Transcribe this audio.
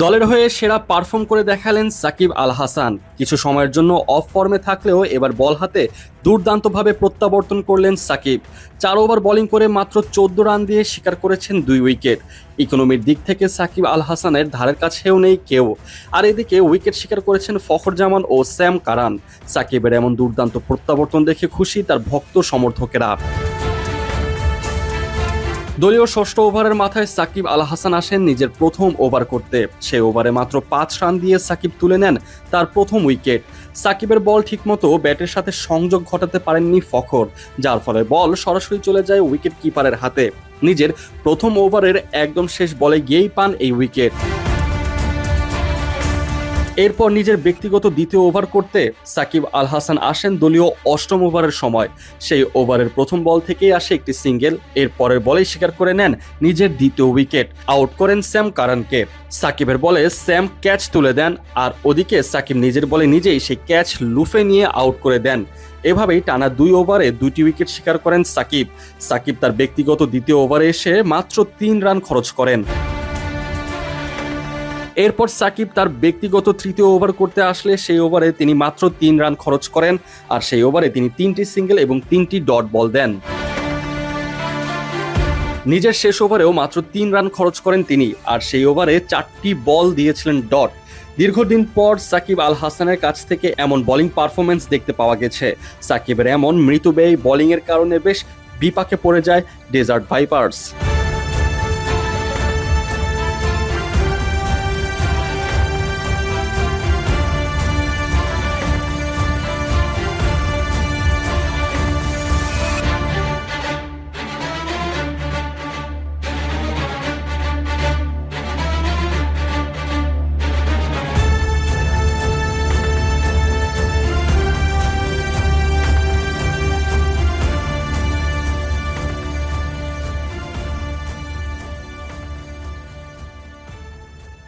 দলের হয়ে সেরা পারফর্ম করে দেখালেন সাকিব আল হাসান। কিছু সময়ের জন্য অফ ফর্মে থাকলেও এবার বল হাতে দুর্দান্তভাবে প্রত্যাবর্তন করলেন সাকিব। 4 ওভার বোলিং করে মাত্র 14 রান দিয়ে শিকার করেছেন 2 উইকেট। ইকোনমির দিক থেকে সাকিব আল হাসানের ধারের কাছেও নেই কেউ। আর এদিকে উইকেট শিকার করেছেন ফখর জামান ও স্যাম কারান। সাকিবের এমন দুর্দান্ত প্রত্যাবর্তন দেখে খুশি তার ভক্ত সমর্থকেরা। দলীয় ষষ্ঠ ওভারের মাথায় সাকিব আল হাসান আসেন নিজের প্রথম ওভার করতে। সেই ওভারে মাত্র 5 রান দিয়ে সাকিব তুলে নেন তার প্রথম উইকেট। সাকিবের বল ঠিকমতো ব্যাটের সাথে সংযোগ ঘটাতে পারেননি ফখর, যার ফলে বল সরাসরি চলে যায় উইকেট কিপারের হাতে। নিজের প্রথম ওভারের একদম শেষ বলে গিয়েই পান এই উইকেট। এরপর নিজের ব্যক্তিগত দ্বিতীয় ওভার করতে সাকিব আল হাসান আসেন দলীয় অষ্টম ওভারের সময়। সেই ওভারের প্রথম বল থেকেই আসে একটি সিঙ্গেল। এর পরের বলেই শিকার করে নেন নিজের দ্বিতীয় উইকেট, আউট করেন স্যাম কারানকে। সাকিবের বলে স্যাম ক্যাচ তুলে দেন, আর ওদিকে সাকিব নিজের বলে নিজেই সেই ক্যাচ লুফে নিয়ে আউট করে দেন। এভাবেই টানা 2 ওভারে 2টি উইকেট শিকার করেন সাকিব। সাকিব তার ব্যক্তিগত দ্বিতীয় ওভারে এসে মাত্র 3 রান খরচ করেন। এরপর সাকিব তার ব্যক্তিগত তৃতীয় ওভার করতে আসলে সেই ওভারে তিনি মাত্র 3 রান খরচ করেন, আর সেই ওভারে তিনি 3টি সিঙ্গেল এবং 3টি ডট বল দেন। নিজের শেষ ওভারেও মাত্র 3 রান খরচ করেন তিনি, আর সেই ওভারে 4টি বল দিয়েছিলেন ডট। দীর্ঘদিন পর সাকিব আল হাসানের কাছ থেকে এমন বোলিং পারফরমেন্স দেখতে পাওয়া গেছে। সাকিবের এমন মৃতব্যয়ী বোলিংয়ের কারণে বেশ বিপাকে পড়ে যায় ডেজার্ট ভাইপার্স।